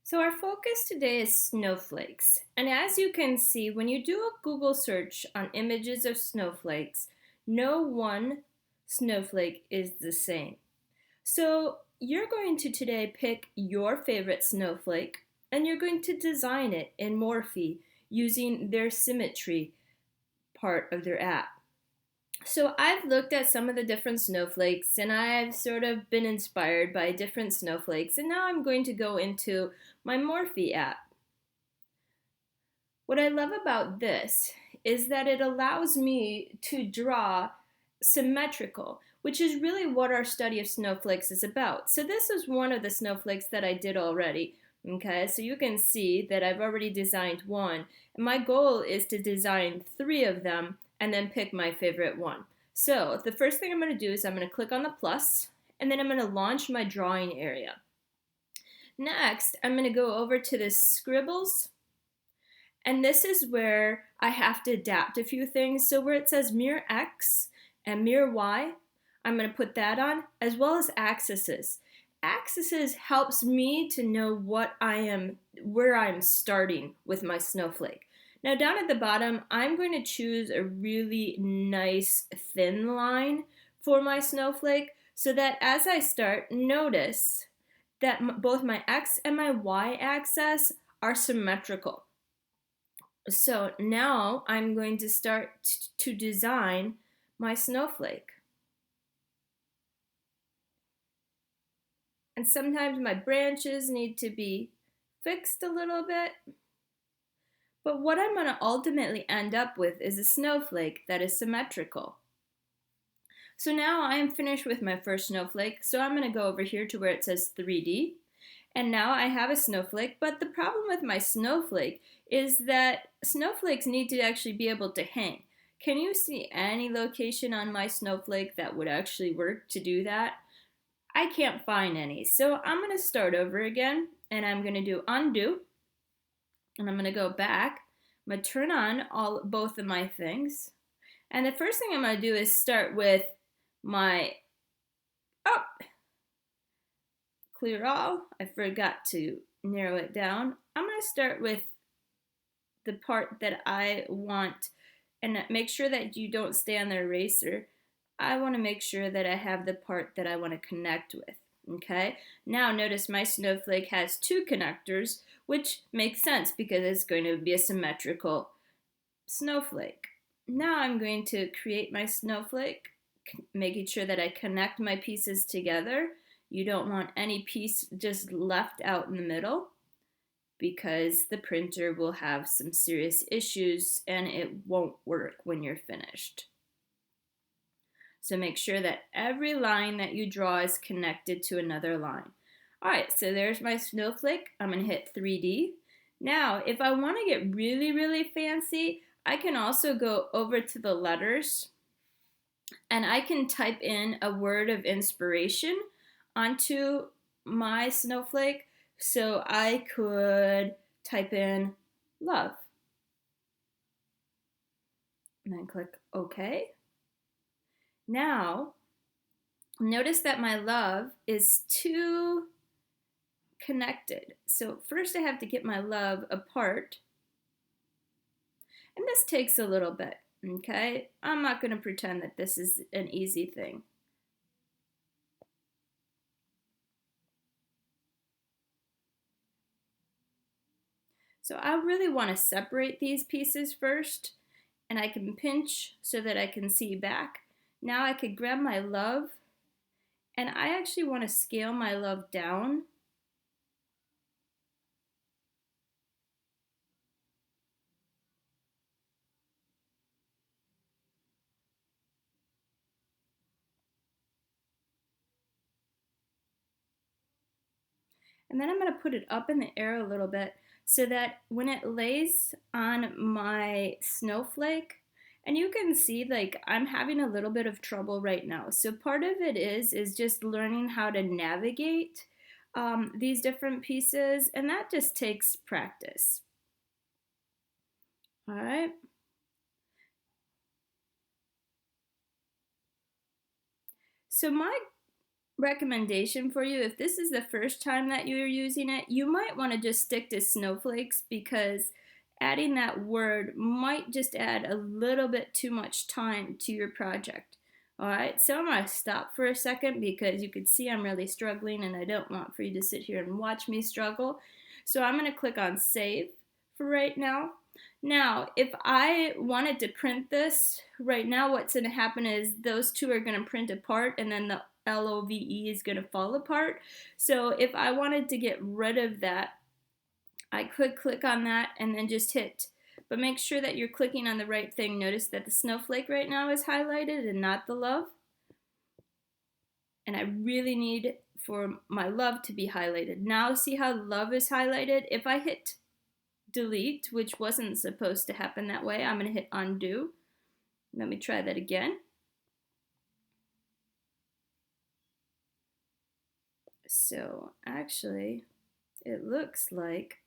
So our focus today is snowflakes. And as you can see, when you do a Google search on images of snowflakes, no one snowflake is the same. So you're going to today pick your favorite snowflake and you're going to design it in Morphi using their symmetry part of their app. So I've looked at some of the different snowflakes and I've sort of been inspired by different snowflakes, and now I'm going to go into my Morphi app. What I love about this is that it allows me to draw symmetrical, which is really what our study of snowflakes is about. So this is one of the snowflakes that I did already. Okay, so you can see that I've already designed one, and my goal is to design 3 of them and then pick my favorite one. So the first thing I'm going to do is I'm going to click on the plus, and then I'm going to launch my drawing area. Next, I'm going to go over to the scribbles, and this is where I have to adapt a few things. So where it says mirror X and mirror Y, I'm going to put that on, as well as axes. Axes helps me to know where I'm starting with my snowflake. Now down at the bottom, I'm going to choose a really nice thin line for my snowflake so that as I start, notice that both my X and my Y axis are symmetrical. So now I'm going to start to design my snowflake. And sometimes my branches need to be fixed a little bit. But what I'm going to ultimately end up with is a snowflake that is symmetrical. So now I am finished with my first snowflake. So I'm going to go over here to where it says 3D. And now I have a snowflake, but the problem with my snowflake is that snowflakes need to actually be able to hang. Can you see any location on my snowflake that would actually work to do that? I can't find any. So I'm going to start over again, and I'm going to do undo, and I'm going to go back. I'm going to turn on both of my things. And the first thing I'm going to do is start with my clear all. I forgot to narrow it down. I'm going to start with the part that I want, and make sure that you don't stay on the eraser. I want to make sure that I have the part that I want to connect with. Okay, now notice my snowflake has 2 connectors, which makes sense because it's going to be a symmetrical snowflake. Now I'm going to create my snowflake, making sure that I connect my pieces together. You don't want any piece just left out in the middle because the printer will have some serious issues and it won't work when you're finished. So make sure that every line that you draw is connected to another line. All right, so there's my snowflake. I'm going to hit 3D. Now, if I want to get really, really fancy, I can also go over to the letters and I can type in a word of inspiration onto my snowflake. So I could type in love and then click OK. Now, notice that my love is too connected. So first I have to get my love apart. And this takes a little bit, okay? I'm not going to pretend that this is an easy thing. So I really want to separate these pieces first, and I can pinch so that I can see back. Now I could grab my love, and I actually want to scale my love down. And then I'm going to put it up in the air a little bit so that when it lays on my snowflake, and you can see like I'm having a little bit of trouble right now. So part of it is just learning how to navigate these different pieces, and that just takes practice. All right. So my recommendation for you, if this is the first time that you're using it, you might want to just stick to Snowflakes because adding that word might just add a little bit too much time to your project. All right, so I'm going to stop for a second because you can see I'm really struggling and I don't want for you to sit here and watch me struggle. So I'm going to click on save for right now. Now, if I wanted to print this, right now what's going to happen is those two are going to print apart and then the LOVE is going to fall apart. So if I wanted to get rid of that, I could click on that and then just hit. But make sure that you're clicking on the right thing. Notice that the snowflake right now is highlighted and not the love. And I really need for my love to be highlighted. Now see how love is highlighted? If I hit delete, which wasn't supposed to happen that way, I'm going to hit undo. Let me try that again. So actually, it looks like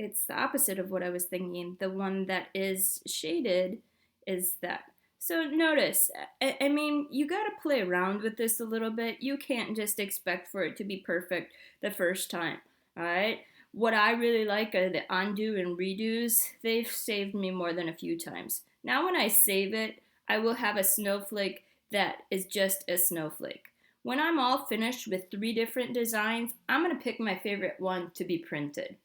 it's the opposite of what I was thinking. The one that is shaded is that. So notice, I mean, you got to play around with this a little bit. You can't just expect for it to be perfect the first time, all right? What I really like are the undo and redos. They've saved me more than a few times. Now when I save it, I will have a snowflake that is just a snowflake. When I'm all finished with 3 different designs, I'm going to pick my favorite one to be printed.